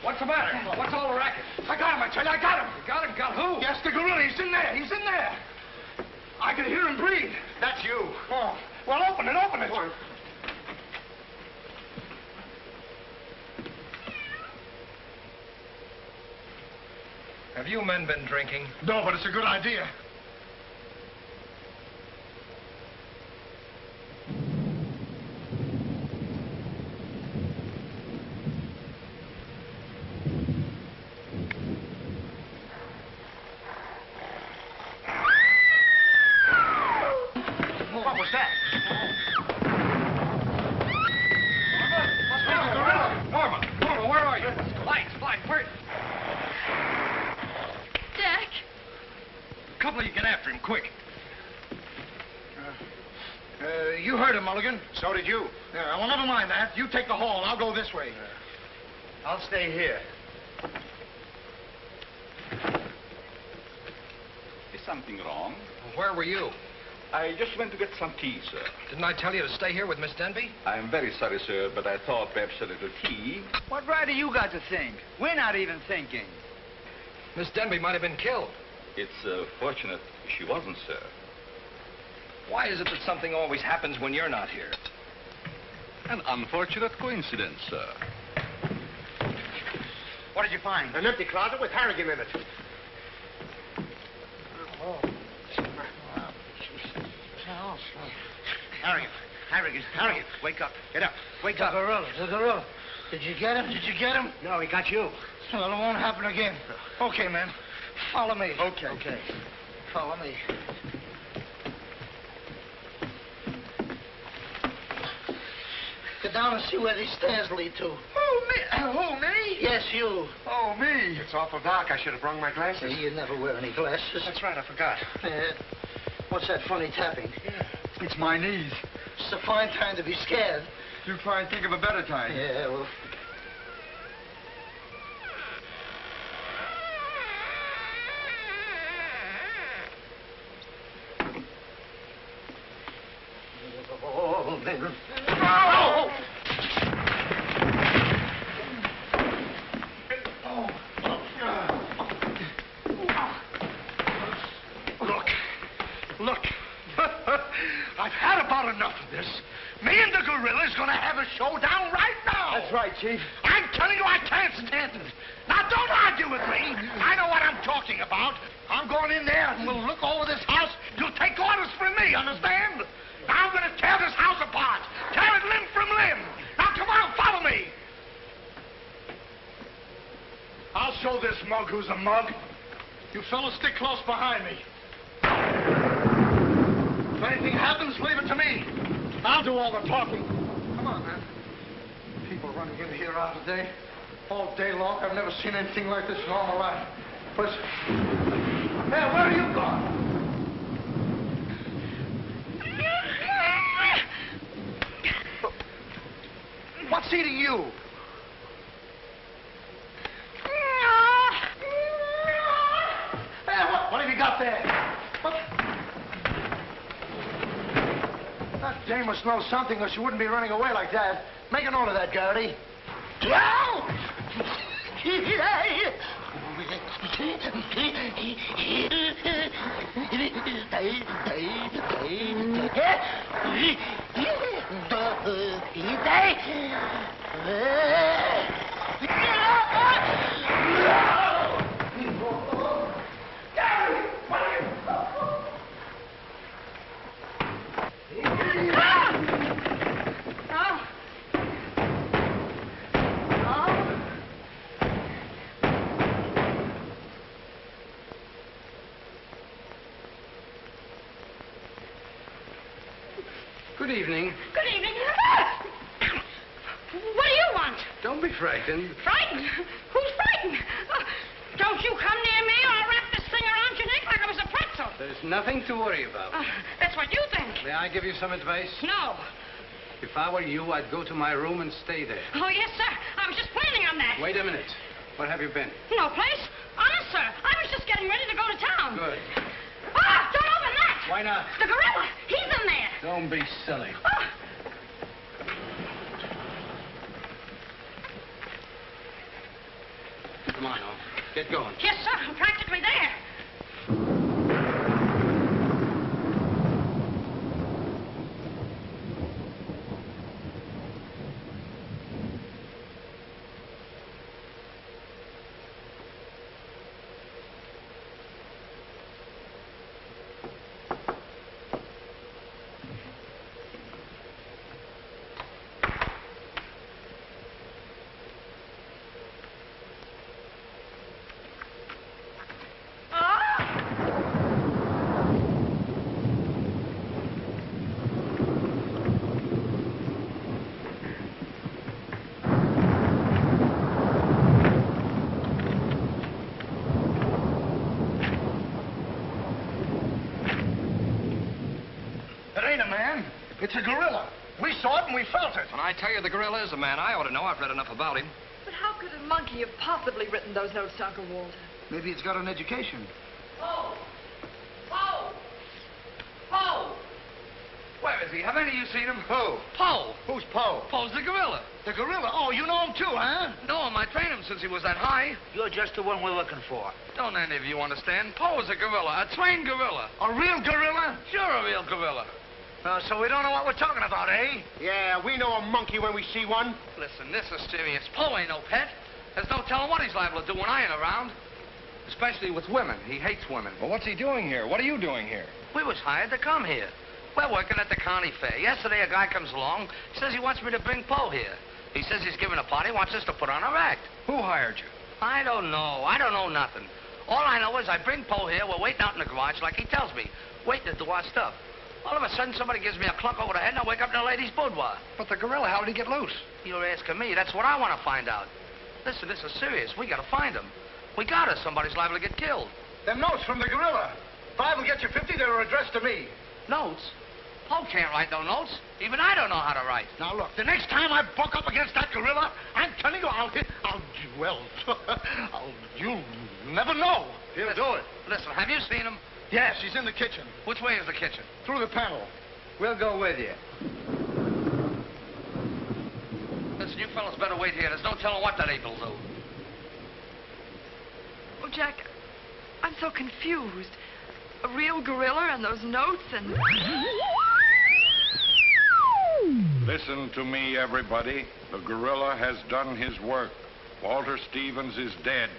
What's the matter? What's all the racket? I got him, I tell you, I got him. You got him? Got who? Yes, the gorilla. He's in there. He's in there. I can hear him breathe. That's you. Oh, well, open it, open it. Have you men been drinking? No, but it's a good idea. What was that? Norma, where are you? Lights, where? Jack? A couple of you get after him, quick. You heard him, Mulligan. So did you. Yeah, well, never mind that. You take the hall. I'll go this way. I'll stay here. Is something wrong? Where were you? I just went to get some tea, sir. Didn't I tell you to stay here with Miss Denby? I'm very sorry, sir, but I thought perhaps a little tea. What right do you got to think? We're not even thinking. Miss Denby might have been killed. It's fortunate she wasn't, sir. Why is it that something always happens when you're not here? An unfortunate coincidence, sir. What did you find? An empty closet with Harrigan in it. Harrigan, wake up. Get up. Wake up. The gorilla. Did you get him? No, he got you. Well, it won't happen again. Okay, man. Follow me. Okay. Okay. Follow me. Get down and see where these stairs lead to. Who, me? Yes, you. Oh, me. It's awful dark. I should have brought my glasses. You never wear any glasses. That's right, I forgot. What's that funny tapping? It's my knees. It's a fine time to be scared. You try and think of a better time. Yeah, well... Look. I've had about enough of this. Me and the gorilla's gonna have a showdown right now. That's right, Chief. I'm telling you, I can't stand it. Now, don't argue with me. I know what I'm talking about. I'm going in there and we'll look over this house. You'll take orders from me, understand? Now I'm gonna tear this house apart. Tear it limb from limb. Now, come on, follow me. I'll show this mug who's a mug. You fellas stick close behind me. If anything happens, leave it to me. I'll do all the talking. Come on, man. People running in here out today, all day long. I've never seen anything like this in all my life. Listen. Hey, where are you going? What's eating you? Hey, what have you got there? What? That dame must know something or she wouldn't be running away like that. Make a note of that, Garrity. Good evening. Good evening. What do you want? Don't be frightened. Frightened? Who's frightened? Don't you come near me or I'll wrap this thing around your neck like it was a pretzel. There's nothing to worry about. That's what you think. May I give you some advice? No. If I were you, I'd go to my room and stay there. Oh, yes, sir. I was just planning on that. Wait a minute. Where have you been? No place. Honest, sir. I was just getting ready to go to town. Good. Ah, don't open that. Why not? The gorilla. He's in there. Don't be silly. Oh. Come on, now. Get going. Yes, sir. I'm practically there. It's a gorilla. We saw it and we felt it. When I tell you the gorilla is a man, I ought to know. I've read enough about him. But how could a monkey have possibly written those notes to Uncle Walter? Maybe it's got an education. Poe! Poe! Poe! Where is he? Have any of you seen him? Who? Poe. Who's Poe? Poe's the gorilla. The gorilla? Oh, you know him too, huh? No, I trained him since he was that high. You're just the one we're looking for. Don't any of you understand? Poe is a gorilla, a trained gorilla. A real gorilla? Sure, a real gorilla. So we don't know what we're talking about, eh? Yeah, we know a monkey when we see one. Listen, this is serious. Poe ain't no pet. There's no telling what he's liable to do when I ain't around. Especially with women. He hates women. Well, what's he doing here? What are you doing here? We was hired to come here. We're working at the county fair. Yesterday, a guy comes along, says he wants me to bring Poe here. He says he's giving a party, wants us to put on our act. Who hired you? I don't know. I don't know nothing. All I know is I bring Poe here. We're waiting out in the garage like he tells me. Waiting to do our stuff. All of a sudden, somebody gives me a clunk over the head, and I wake up in a lady's boudoir. But the gorilla, how did he get loose? You're asking me. That's what I want to find out. Listen, this is serious. We got to find him. We got her. Somebody's liable to get killed. Them notes from the gorilla. If I will get you 50, they were addressed to me. Notes? Poe can't write no notes. Even I don't know how to write. Now, look, the next time I buck up against that gorilla, I'm telling you, you'll never know. He'll do it. Listen, have you seen him? Yeah, she's in the kitchen. Which way is the kitchen? Through the panel. We'll go with you. Listen, you fellas better wait here. There's no telling what that ape will do. Oh, Jack, I'm so confused. A real gorilla and those notes and... Listen to me, everybody. The gorilla has done his work. Walter Stevens is dead.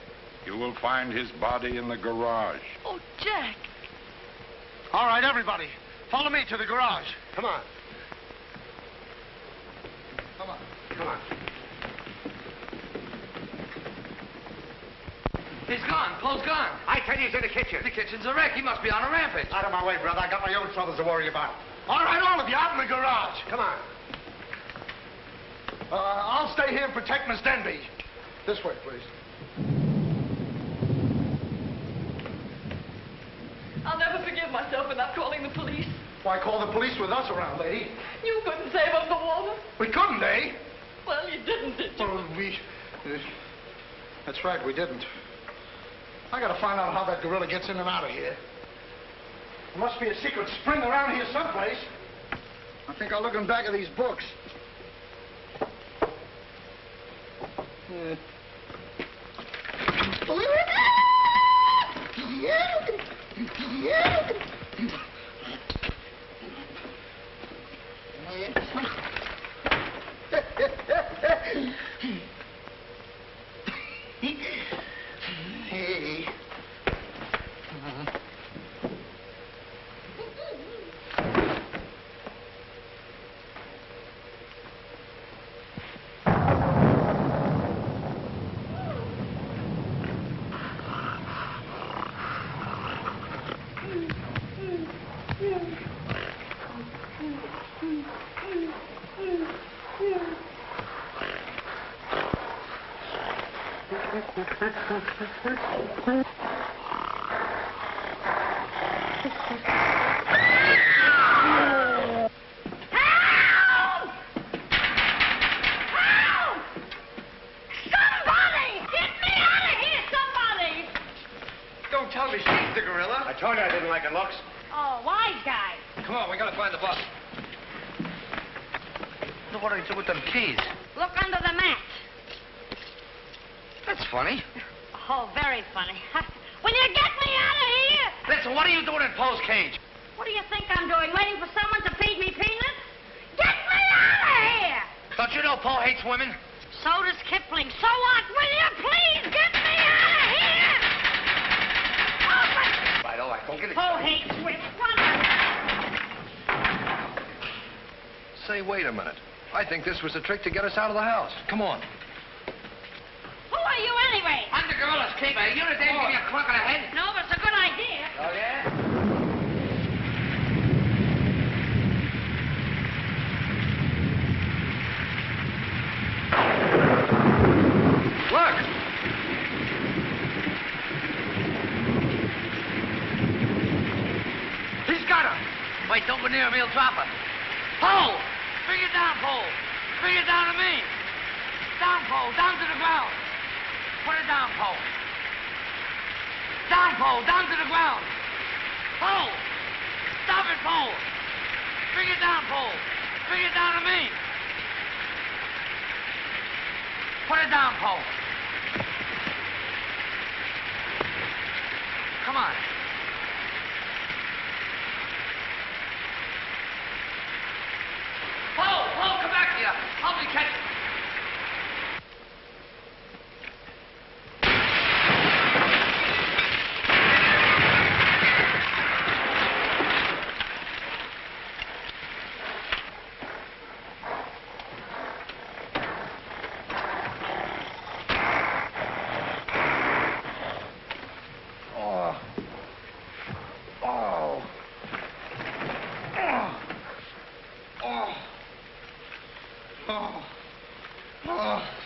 You will find his body in the garage. Oh, Jack. All right, everybody. Follow me to the garage. Come on. Come on. Come on. He's gone. Poe's gone. I tell you, he's in the kitchen. The kitchen's a wreck. He must be on a rampage. Out of my way, brother. I got my own troubles to worry about. All right, all of you, out in the garage. Come on. I'll stay here and protect Miss Denby. This way, please. I'll never forgive myself for not calling the police. Why call the police with us around, lady? You couldn't save up the water. We couldn't, eh? Well, you didn't, did you? Well, that's right, we didn't. I gotta find out how that gorilla gets in and out of here. There must be a secret spring around here someplace. I think I'll look in back of these books. Hey. Don't tell me she's the gorilla. I told you I didn't like her looks. Oh, wise guy. Come on, we gotta find the bus. Look what I do with them keys. Look under the mat. That's funny. Oh, very funny. Will you get me out of here? Listen, what are you doing in Poe's cage? What do you think I'm doing? Waiting for someone to feed me peanuts? Get me out of here! Don't you know Poe hates women? So does Kipling. So what? Will you please get me out of here? Open! All right, don't get it. Poe hates women. Run! Say, wait a minute. I think this was a trick to get us out of the house. Come on. Who are you anyway? I'm the gorilla's keeper. You know they give me a clunk on the head? No, but it's a good idea. Oh, yeah? Look! He's got her. Wait, don't go near him. He'll drop her. Poe! Bring it down, Poe. Bring it down to me. Down, Poe. Down to the ground. Put it down, Poe. Down, Poe. Down to the ground. Poe! Stop it, Poe. Bring it down, Poe. Bring it down to me. Put it down, Poe. Come on. Poe, come back here. Help me catch it.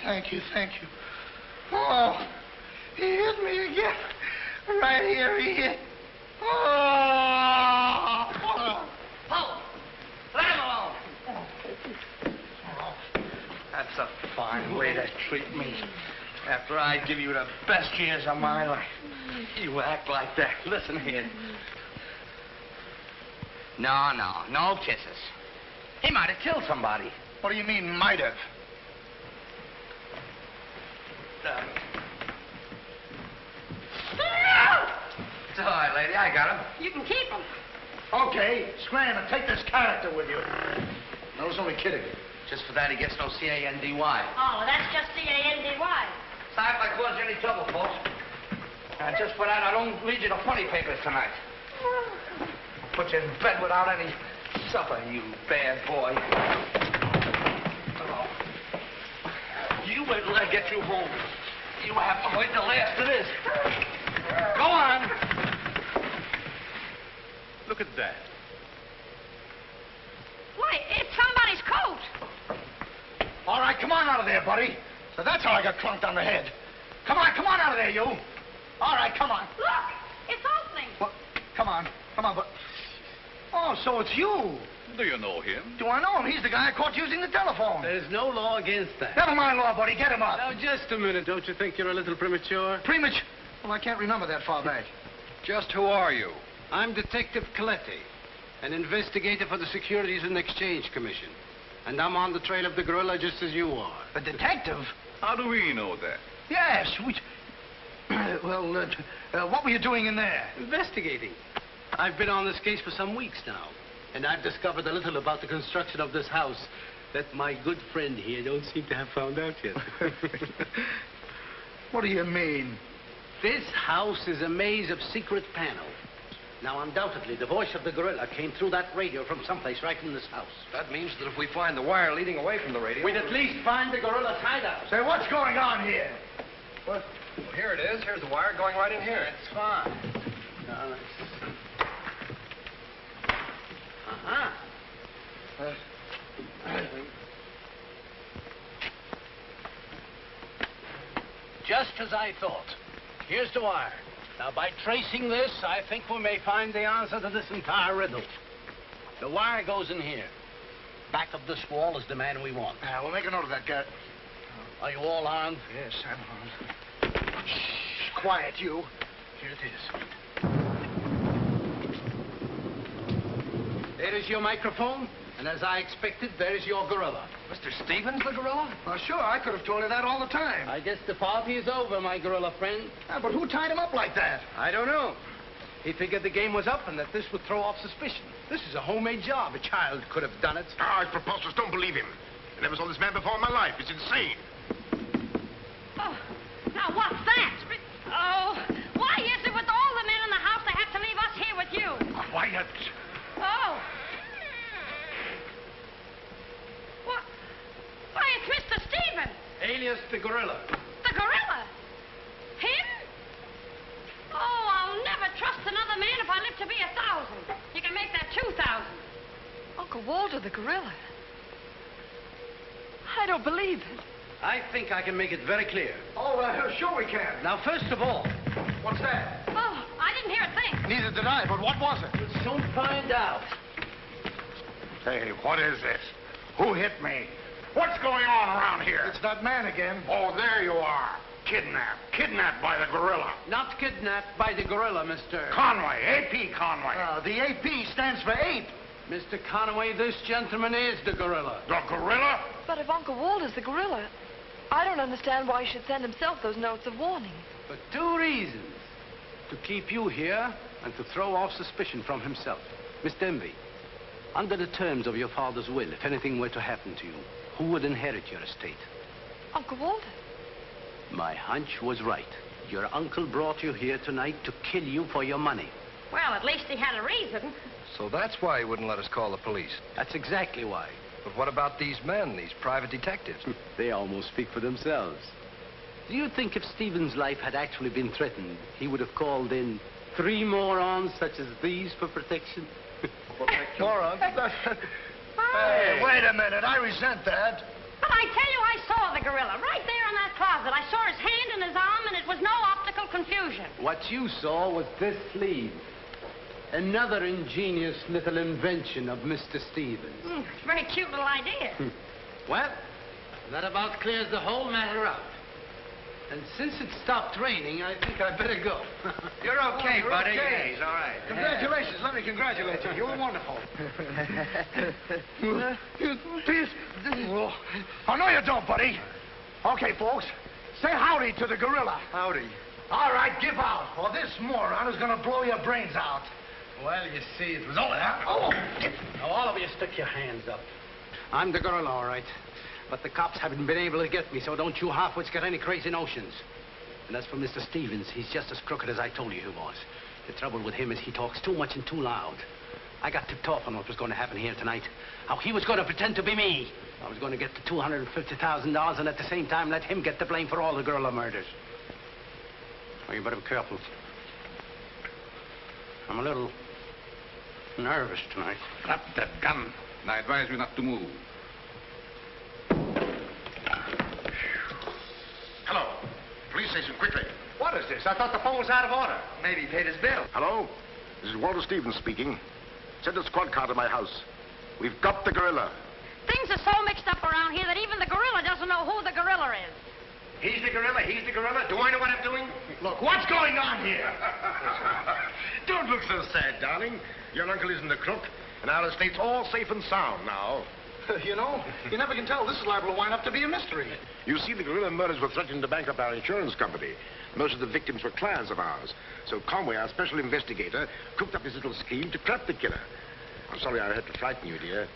thank you, thank you. Oh, he hit me again. Right here, he hit. Oh! Oh! Let him alone! That's a fine way to treat me. After I give you the best years of my life, you act like that. Listen here. No kisses. He might have killed somebody. What do you mean, might have? It's all right, lady. I got him. You can keep him. Okay, scram and take this character with you. I was only kidding. Just for that, he gets no C-A-N-D-Y. Oh, that's just C-A-N-D-Y. Sorry if I caused you any trouble, folks. Just for that, I don't read you the funny papers tonight. Put you in bed without any supper, you bad boy. Oh. You wait till I get you home. You have to wait till after this. Go on. Look at that. Why, it's somebody's coat. All right, come on out of there, buddy. So that's how I got clunked on the head. Come on out of there, you. All right, come on. Look, it's opening. Well, come on, but... Oh, so it's you. Do you know him? Do I know him? He's the guy I caught using the telephone. There's no law against that. Never mind law, buddy. Get him up. Now, just a minute. Don't you think you're a little premature? Premature? Well, I can't remember that far back. Just who are you? I'm Detective Coletti, an investigator for the Securities and Exchange Commission. And I'm on the trail of the gorilla just as you are. A detective? How do we know that? Yes, we... well, what were you doing in there? Investigating. I've been on this case for some weeks now, and I've discovered a little about the construction of this house that my good friend here don't seem to have found out yet. What do you mean? This house is a maze of secret panels. Now, undoubtedly, the voice of the gorilla came through that radio from someplace right in this house. That means that if we find the wire leading away from the radio... We'd at least find the gorilla's hideout. Say, what's going on here? What? Well, here it is. Here's the wire going right in here. That's fine. Now, let's... Just as I thought. Here's the wire. Now, by tracing this, I think we may find the answer to this entire riddle. The wire goes in here. Back of this wall is the man we want. We'll make a note of that, Garrett. Are you all armed? Yes, I'm armed. Shh, quiet, you. Here it is. There is your microphone, and as I expected, there is your gorilla. Mr. Stevens, the gorilla? Well, sure, I could have told you that all the time. I guess the party is over, my gorilla friend. But who tied him up like that? I don't know. He figured the game was up and that this would throw off suspicion. This is a homemade job. A child could have done it. It's preposterous. Don't believe him. I never saw this man before in my life. He's insane. Oh, now what's that? Oh, why is it with all the men in the house they have to leave us here with you? Quiet. Oh. What? Why, it's Mr. Stevens. Alias the gorilla. The gorilla? Him? Oh, I'll never trust another man if I live to be 1,000. You can make that 2,000. Uncle Walter, the gorilla. I don't believe it. I think I can make it very clear. Oh, sure we can. Now, first of all... What's that? Oh, I didn't hear a thing. Neither did I, but what was it? We'll soon find out. Hey, what is this? Who hit me? What's going on around here? It's that man again. Oh, there you are. Kidnapped. Kidnapped by the gorilla. Not kidnapped by the gorilla, Mr. Conway. A.P. Conway. The AP stands for ape. Mr. Conway, this gentleman is the gorilla. The gorilla? But if Uncle Walter's the gorilla, I don't understand why he should send himself those notes of warning. For two reasons. To keep you here and to throw off suspicion from himself. Miss Denby, under the terms of your father's will, if anything were to happen to you, who would inherit your estate? Uncle Walter. My hunch was right. Your uncle brought you here tonight to kill you for your money. Well, at least he had a reason. So that's why he wouldn't let us call the police. That's exactly why. But what about these men, these private detectives? They almost speak for themselves. Do you think if Stephen's life had actually been threatened, he would have called in 3 morons such as these for protection? Morons? Hey, wait a minute. I resent that. But I tell you, I saw the gorilla right there in that closet. I saw his hand and his arm, and it was no optical confusion. What you saw was this sleeve. Another ingenious little invention of Mr. Stevens. Very cute little idea. Well, that about clears the whole matter up. And since it stopped raining, I think I'd better go. You're okay, You're buddy. okay. Yeah, he's all right. Congratulations. Let me congratulate you. You were wonderful. Please. Oh, no, you don't, buddy. Okay, folks. Say howdy to the gorilla. Howdy. All right, give out, or this moron is going to blow your brains out. Well, you see, it was all that. Oh! Now, all of you stick your hands up. I'm the gorilla, all right. But the cops haven't been able to get me, so don't you half-wits get any crazy notions. And as for Mr. Stevens, he's just as crooked as I told you he was. The trouble with him is he talks too much and too loud. I got tipped off on what was going to happen here tonight. How he was going to pretend to be me. I was going to get the $250,000 and at the same time let him get the blame for all the gorilla murders. Well, you better be careful. I'm a little nervous tonight. Drop that gun, and I advise you not to move. Hello. Police station, quickly. What is this? I thought the phone was out of order. Maybe he paid his bill. Hello? This is Walter Stevens speaking. Send a squad car to my house. We've got the gorilla. Things are so mixed up around here that even the gorilla doesn't know who the gorilla is. He's the gorilla, he's the gorilla. Do I know what I'm doing? Look, what's going on here? Don't look so sad, darling. Your uncle isn't a crook, and our estate's all safe and sound now. You know, you never can tell. This is liable to wind up to be a mystery. You see, the gorilla murders were threatening to bankrupt our insurance company. Most of the victims were clients of ours. So Conway, our special investigator, cooked up his little scheme to trap the killer. I'm sorry I had to frighten you, dear.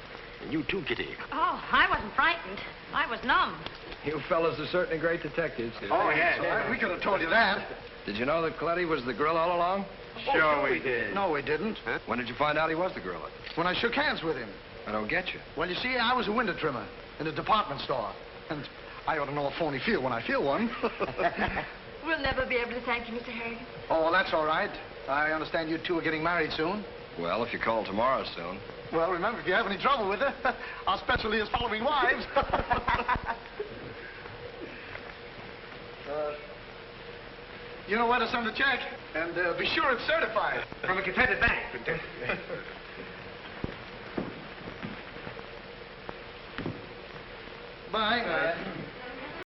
And you too, Kitty. Oh, I wasn't frightened. I was numb. You fellas are certainly great detectives. Oh, yes. We could have told you that. Did you know that Coletti was the gorilla all along? Sure we did. No, we didn't. Huh? When did you find out he was the gorilla? When I shook hands with him. I don't get you. Well, you see, I was a window trimmer in a department store. And I ought to know a phony feel when I feel one. We'll never be able to thank you, Mr. Harrigan. Oh, well, that's all right. I understand you two are getting married soon. Well, if you call tomorrow soon. Well, remember, if you have any trouble with her, our specialty is following wives. You know where to send the check. And be sure it's certified. From a Confederate bank. Bye.